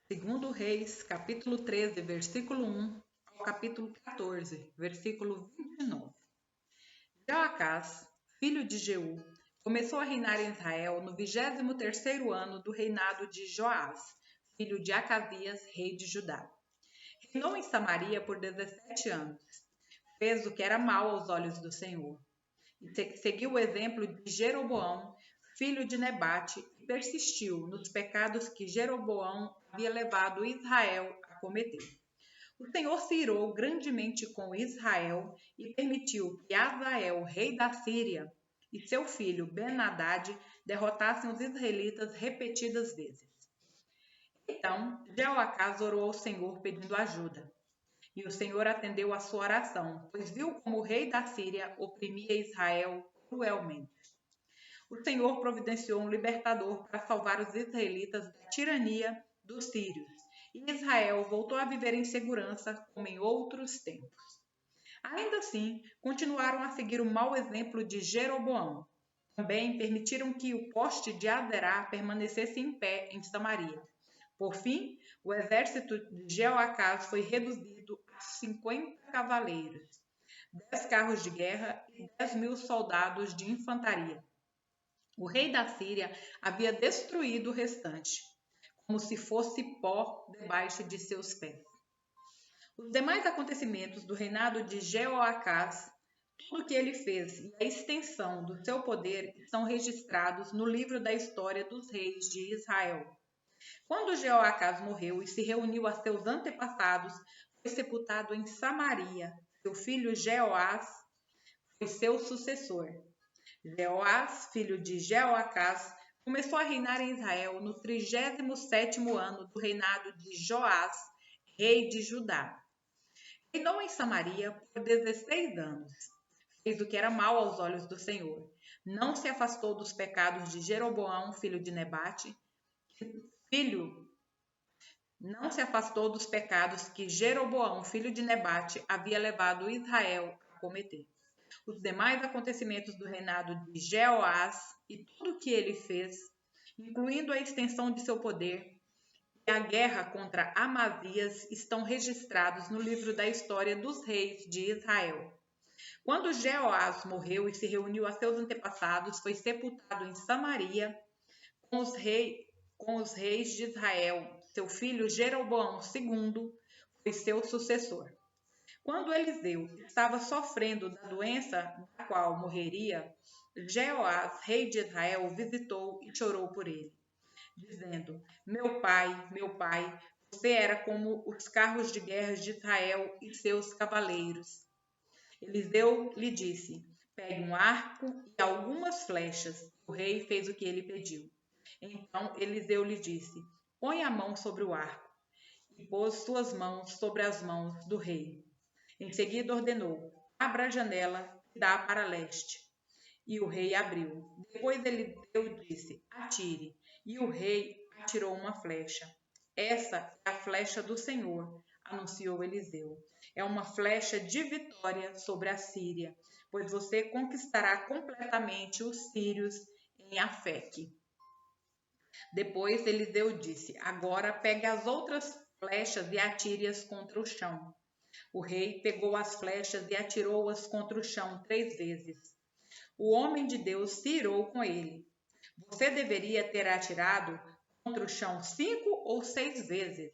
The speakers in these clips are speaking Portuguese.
Segundo Reis, capítulo 13, versículo 1 ao capítulo 14, versículo 29. Joacás, filho de Jeú, começou a reinar em Israel no 23º ano do reinado de Joás, filho de Acasias, rei de Judá. Reinou em Samaria por 17 anos. Fez o que era mal aos olhos do Senhor. E seguiu o exemplo de Jeroboão, filho de Nebate, e persistiu nos pecados que Jeroboão havia levado Israel a cometer. O Senhor se irou grandemente com Israel e permitiu que Hazael, rei da Síria, e seu filho Ben-Hadad derrotassem os israelitas repetidas vezes. Então, Jeoacás orou ao Senhor pedindo ajuda. E o Senhor atendeu a sua oração, pois viu como o rei da Síria oprimia Israel cruelmente. O Senhor providenciou um libertador para salvar os israelitas da tirania dos sírios, e Israel voltou a viver em segurança como em outros tempos. Ainda assim, continuaram a seguir o mau exemplo de Jeroboão. Também permitiram que o poste de Aserá permanecesse em pé em Samaria. Por fim, o exército de Jeoacás foi reduzido a 50 cavaleiros, 10 carros de guerra e 10.000 soldados de infantaria. O rei da Síria havia destruído o restante, como se fosse pó debaixo de seus pés. Os demais acontecimentos do reinado de Jeoacás, tudo o que ele fez e a extensão do seu poder estão registrados no livro da história dos reis de Israel. Quando Jeoacás morreu e se reuniu a seus antepassados, foi sepultado em Samaria. Seu filho Jeoás foi seu sucessor. Jeoás, filho de Jeoacás, começou a reinar em Israel no 37º ano do reinado de Joás, rei de Judá. Reinou em Samaria por 16 anos. Fez o que era mal aos olhos do Senhor. Não se afastou dos pecados de Jeroboão, filho de Nebate, não se afastou dos pecados que Jeroboão, filho de Nebate, havia levado Israel a cometer. Os demais acontecimentos do reinado de Jeoás e tudo o que ele fez, incluindo a extensão de seu poder e a guerra contra Amazias, estão registrados no livro da história dos reis de Israel. Quando Jeoás morreu e se reuniu a seus antepassados, foi sepultado em Samaria com os reis de Israel. Seu filho Jeroboão II foi seu sucessor. Quando Eliseu estava sofrendo da doença da qual morreria, Jeoás, rei de Israel, o visitou e chorou por ele, dizendo: meu pai, você era como os carros de guerra de Israel e seus cavaleiros. Eliseu lhe disse: pegue um arco e algumas flechas. O rei fez o que ele pediu. Então Eliseu lhe disse: põe a mão sobre o arco. E pôs suas mãos sobre as mãos do rei. Em seguida ordenou: abra a janela que dá para leste. E o rei abriu. Depois Eliseu disse: atire. E o rei atirou uma flecha. Essa é a flecha do Senhor, anunciou Eliseu. É uma flecha de vitória sobre a Síria, pois você conquistará completamente os sírios em Afeque. Depois Eliseu disse: agora pegue as outras flechas e atire-as contra o chão. O rei pegou as flechas e atirou-as contra o chão 3 vezes. O homem de Deus se irou com ele. Você deveria ter atirado contra o chão 5 ou 6 vezes,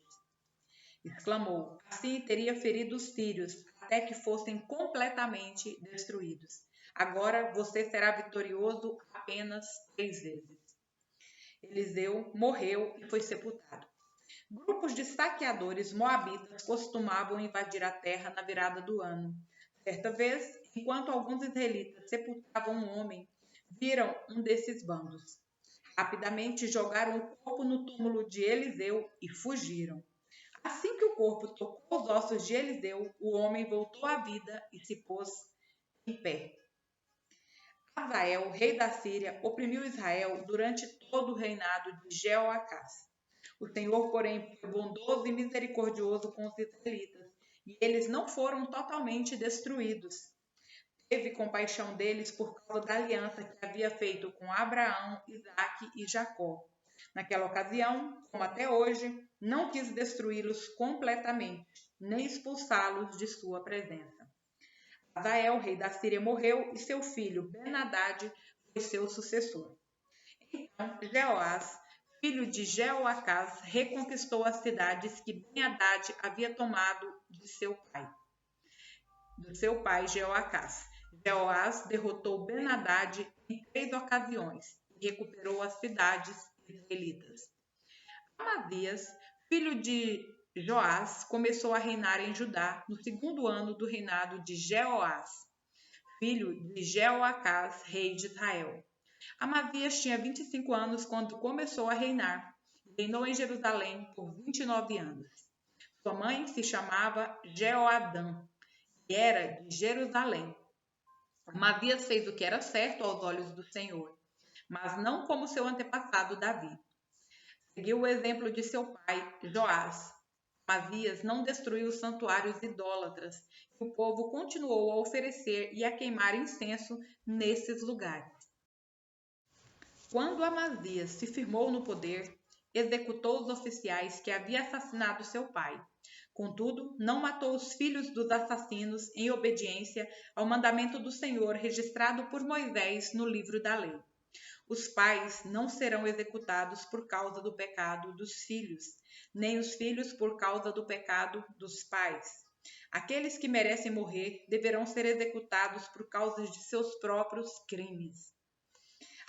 exclamou. Assim teria ferido os sírios até que fossem completamente destruídos. Agora você será vitorioso apenas 3 vezes. Eliseu morreu e foi sepultado. Grupos de saqueadores moabitas costumavam invadir a terra na virada do ano. Certa vez, enquanto alguns israelitas sepultavam um homem, viram um desses bandos. Rapidamente jogaram o corpo no túmulo de Eliseu e fugiram. Assim que o corpo tocou os ossos de Eliseu, o homem voltou à vida e se pôs em pé. Hazael, rei da Síria, oprimiu Israel durante todo o reinado de Jeoacás. O Senhor, porém, foi bondoso e misericordioso com os israelitas, e eles não foram totalmente destruídos. Teve compaixão deles por causa da aliança que havia feito com Abraão, Isaque e Jacó. Naquela ocasião, como até hoje, não quis destruí-los completamente, nem expulsá-los de sua presença. Hazael, rei da Síria, morreu e seu filho Ben-Hadad foi seu sucessor. Então, Jeoás, filho de Jeoacás, reconquistou as cidades que Ben-Hadad havia tomado de seu pai Jeoacás. Jeoás derrotou Ben-Hadad em 3 ocasiões e recuperou as cidades israelitas. Amazias, filho de Joás, começou a reinar em Judá no 2º ano do reinado de Jeoás, filho de Jeoacás, rei de Israel. Amazias tinha 25 anos quando começou a reinar. Reinou em Jerusalém por 29 anos. Sua mãe se chamava Jeoadã e era de Jerusalém. Amazias fez o que era certo aos olhos do Senhor, mas não como seu antepassado Davi. Seguiu o exemplo de seu pai, Joás. Amazias não destruiu os santuários idólatras, e o povo continuou a oferecer e a queimar incenso nesses lugares. Quando Amazias se firmou no poder, executou os oficiais que havia assassinado seu pai. Contudo, não matou os filhos dos assassinos em obediência ao mandamento do Senhor registrado por Moisés no livro da lei. Os pais não serão executados por causa do pecado dos filhos, nem os filhos por causa do pecado dos pais. Aqueles que merecem morrer deverão ser executados por causa de seus próprios crimes.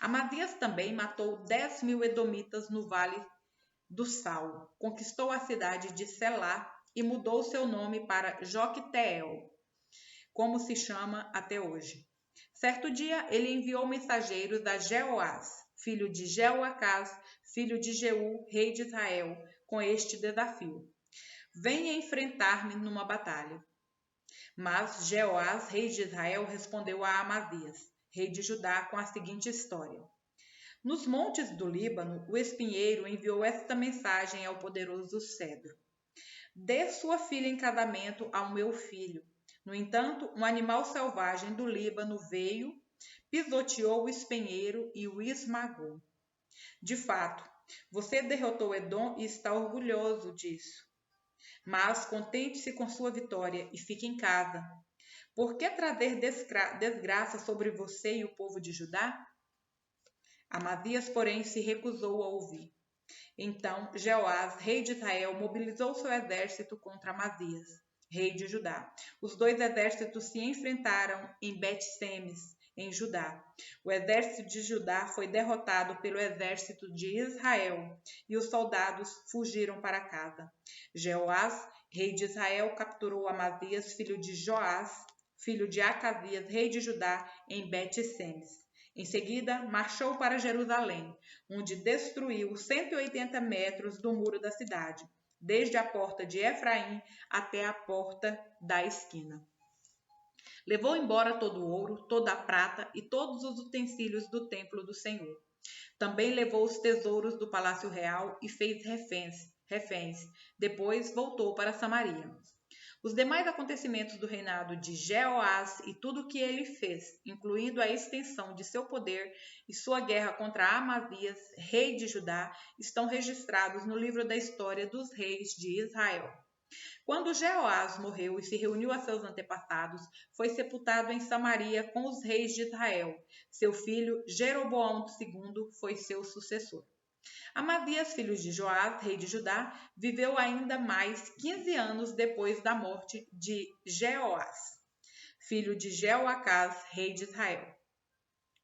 Amazias também matou 10.000 edomitas no Vale do Sal, conquistou a cidade de Selá e mudou seu nome para Joquteel, como se chama até hoje. Certo dia, ele enviou mensageiros a Jeoás, filho de Jeoacás, filho de Jeú, rei de Israel, com este desafio: venha enfrentar-me numa batalha. Mas Jeoás, rei de Israel, respondeu a Amazias, rei de Judá, com a seguinte história: nos montes do Líbano, o espinheiro enviou esta mensagem ao poderoso cedro: dê sua filha em casamento ao meu filho. No entanto, um animal selvagem do Líbano veio, pisoteou o espinheiro e o esmagou. De fato, você derrotou Edom e está orgulhoso disso. Mas contente-se com sua vitória e fique em casa. Por que trazer desgraça sobre você e o povo de Judá? Amazias, porém, se recusou a ouvir. Então, Jeoás, rei de Israel, mobilizou seu exército contra Amazias, rei de Judá. Os 2 exércitos se enfrentaram em Bet-Semes, em Judá. O exército de Judá foi derrotado pelo exército de Israel e os soldados fugiram para casa. Jeoás, rei de Israel, capturou Amazias, filho de Joás, filho de Acasias, rei de Judá, em Bet-Semes. Em seguida, marchou para Jerusalém, onde destruiu 180 metros do muro da cidade, desde a porta de Efraim até a porta da esquina. Levou embora todo o ouro, toda a prata e todos os utensílios do templo do Senhor. Também levou os tesouros do palácio real e fez reféns. Depois voltou para Samaria. Os demais acontecimentos do reinado de Jeoás e tudo o que ele fez, incluindo a extensão de seu poder e sua guerra contra Amazias, rei de Judá, estão registrados no livro da história dos reis de Israel. Quando Jeoás morreu e se reuniu a seus antepassados, foi sepultado em Samaria com os reis de Israel. Seu filho Jeroboão II foi seu sucessor. Amazias, filho de Joás, rei de Judá, viveu ainda mais 15 anos depois da morte de Jeoás, filho de Jeoacás, rei de Israel.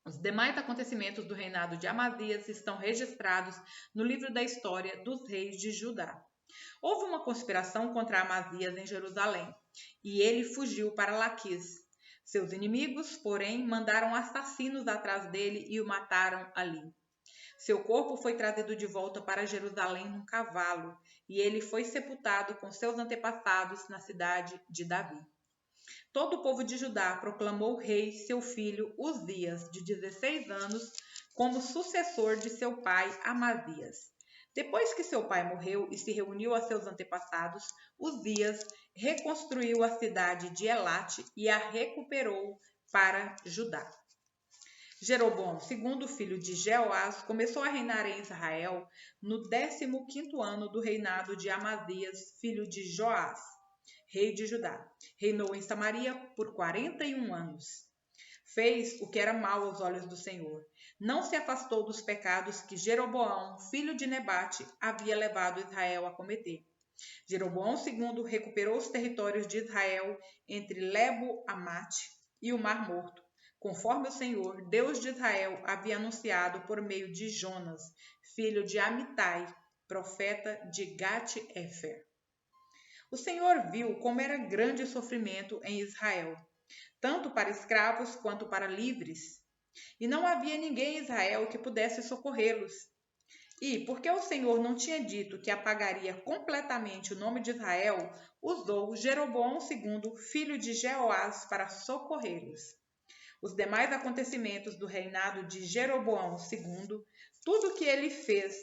Os demais acontecimentos do reinado de Amazias estão registrados no livro da história dos reis de Judá. Houve uma conspiração contra Amazias em Jerusalém, e ele fugiu para Laquis. Seus inimigos, porém, mandaram assassinos atrás dele e o mataram ali. Seu corpo foi trazido de volta para Jerusalém num cavalo, e ele foi sepultado com seus antepassados na cidade de Davi. Todo o povo de Judá proclamou rei seu filho Uzias, de 16 anos, como sucessor de seu pai Amazias. Depois que seu pai morreu e se reuniu a seus antepassados, Uzias reconstruiu a cidade de Elate e a recuperou para Judá. Jeroboão, segundo filho de Jeoás, começou a reinar em Israel no 15º ano do reinado de Amazias, filho de Joás, rei de Judá. Reinou em Samaria por 41 anos. Fez o que era mal aos olhos do Senhor. Não se afastou dos pecados que Jeroboão, filho de Nebate, havia levado Israel a cometer. Jeroboão II recuperou os territórios de Israel entre Lebo-Amate e o Mar Morto, conforme o Senhor, Deus de Israel, havia anunciado por meio de Jonas, filho de Amitai, profeta de Gat-Hefer. O Senhor viu como era grande o sofrimento em Israel, tanto para escravos quanto para livres, e não havia ninguém em Israel que pudesse socorrê-los. E, porque o Senhor não tinha dito que apagaria completamente o nome de Israel, usou Jeroboão II, filho de Jeoás, para socorrê-los. Os demais acontecimentos do reinado de Jeroboão II, tudo o que ele fez,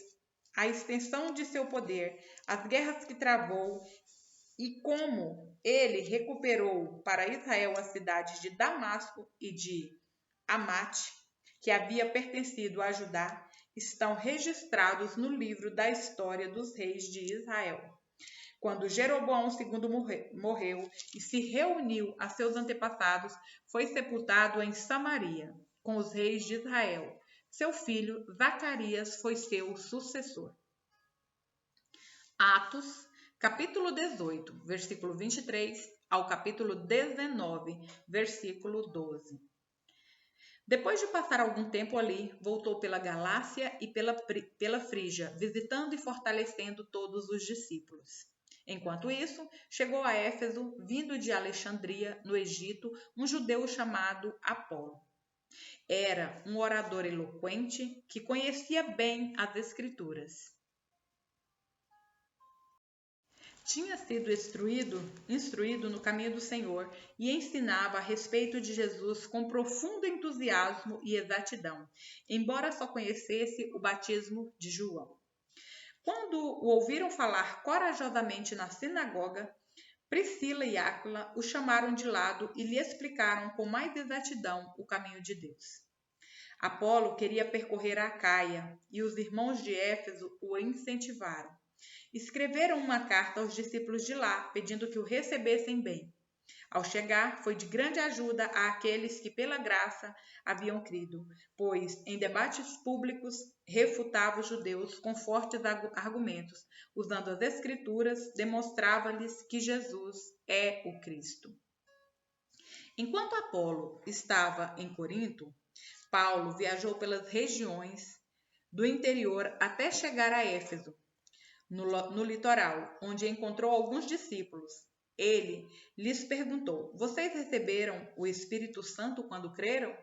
a extensão de seu poder, as guerras que travou e como ele recuperou para Israel as cidades de Damasco e de Amate, que havia pertencido a Judá, estão registrados no livro da história dos reis de Israel. Quando Jeroboão II morreu e se reuniu a seus antepassados, foi sepultado em Samaria, com os reis de Israel. Seu filho Zacarias foi seu sucessor. Atos, capítulo 18, versículo 23 ao capítulo 19, versículo 12. Depois de passar algum tempo ali, voltou pela Galácia e pela Frígia, visitando e fortalecendo todos os discípulos. Enquanto isso, chegou a Éfeso, vindo de Alexandria, no Egito, um judeu chamado Apolo. Era um orador eloquente que conhecia bem as Escrituras. Tinha sido instruído no caminho do Senhor e ensinava a respeito de Jesus com profundo entusiasmo e exatidão, embora só conhecesse o batismo de João. Quando o ouviram falar corajosamente na sinagoga, Priscila e Áquila o chamaram de lado e lhe explicaram com mais exatidão o caminho de Deus. Apolo queria percorrer a Acaia e os irmãos de Éfeso o incentivaram. Escreveram uma carta aos discípulos de lá, pedindo que o recebessem bem. Ao chegar, foi de grande ajuda àqueles que pela graça haviam crido, pois em debates públicos refutava os judeus com fortes argumentos, usando as Escrituras, demonstrava-lhes que Jesus é o Cristo. Enquanto Apolo estava em Corinto, Paulo viajou pelas regiões do interior até chegar a Éfeso, no litoral, onde encontrou alguns discípulos. Ele lhes perguntou: vocês receberam o Espírito Santo quando creram?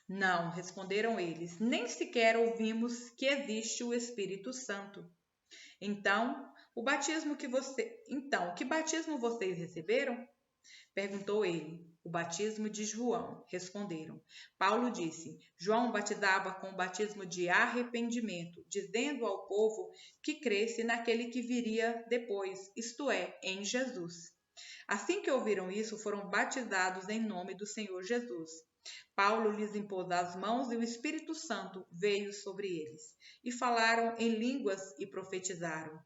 Não, responderam eles, nem sequer ouvimos que existe o Espírito Santo. Então, que batismo vocês receberam? Perguntou ele. O batismo de João, responderam. Paulo disse: João batizava com o batismo de arrependimento, dizendo ao povo que cresce naquele que viria depois, isto é, em Jesus. Assim que ouviram isso, foram batizados em nome do Senhor Jesus. Paulo lhes impôs as mãos e o Espírito Santo veio sobre eles, e falaram em línguas e profetizaram.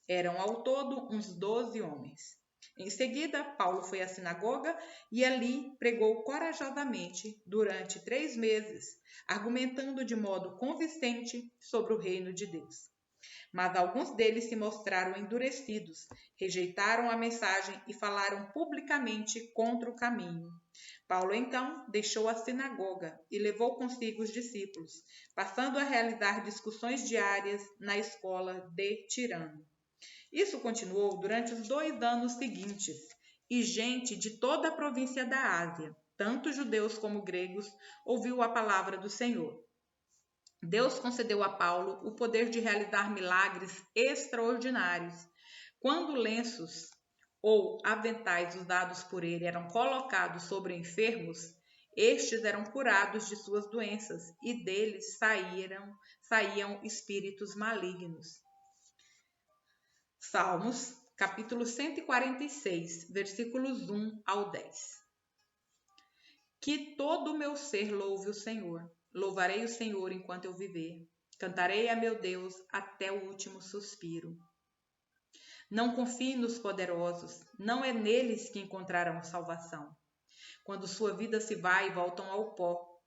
Eram ao todo uns 12 homens. Em seguida, Paulo foi à sinagoga e ali pregou corajosamente durante 3 meses, argumentando de modo convincente sobre o reino de Deus. Mas alguns deles se mostraram endurecidos, rejeitaram a mensagem e falaram publicamente contra o caminho. Paulo então deixou a sinagoga e levou consigo os discípulos, passando a realizar discussões diárias na escola de Tirano. Isso continuou durante os 2 anos seguintes, e gente de toda a província da Ásia, tanto judeus como gregos, ouviu a palavra do Senhor. Deus concedeu a Paulo o poder de realizar milagres extraordinários. Quando lenços ou aventais usados por ele eram colocados sobre enfermos, estes eram curados de suas doenças e deles saíam espíritos malignos. Salmos, capítulo 146, versículos 1 ao 10. Que todo o meu ser louve o Senhor. Louvarei o Senhor enquanto eu viver. Cantarei a meu Deus até o último suspiro. Não confie nos poderosos, não é neles que encontrarão salvação. Quando sua vida se vai, voltam ao pó,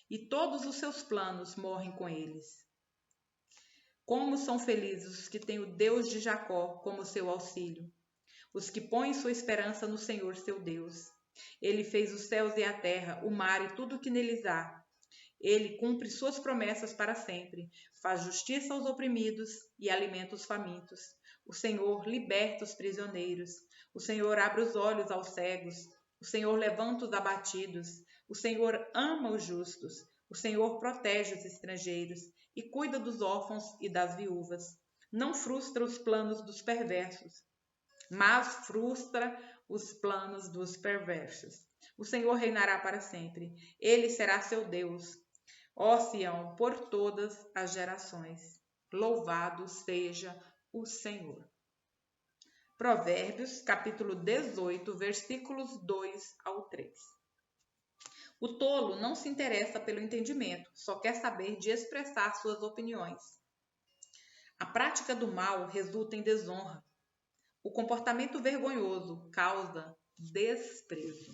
e todos os seus planos morrem com eles. Como são felizes os que têm o Deus de Jacó como seu auxílio, os que põem sua esperança no Senhor seu Deus. Ele fez os céus e a terra, o mar e tudo o que neles há. Ele cumpre suas promessas para sempre, faz justiça aos oprimidos e alimenta os famintos. O Senhor liberta os prisioneiros. O Senhor abre os olhos aos cegos. O Senhor levanta os abatidos. O Senhor ama os justos. O Senhor protege os estrangeiros e cuida dos órfãos e das viúvas. Não frustra os planos dos perversos, mas frustra os planos dos perversos. O Senhor reinará para sempre. Ele será seu Deus. Ó Sião, por todas as gerações. Louvado seja o Senhor. Provérbios, capítulo 18, versículos 2 ao 3. O tolo não se interessa pelo entendimento, só quer saber de expressar suas opiniões. A prática do mal resulta em desonra. O comportamento vergonhoso causa desprezo.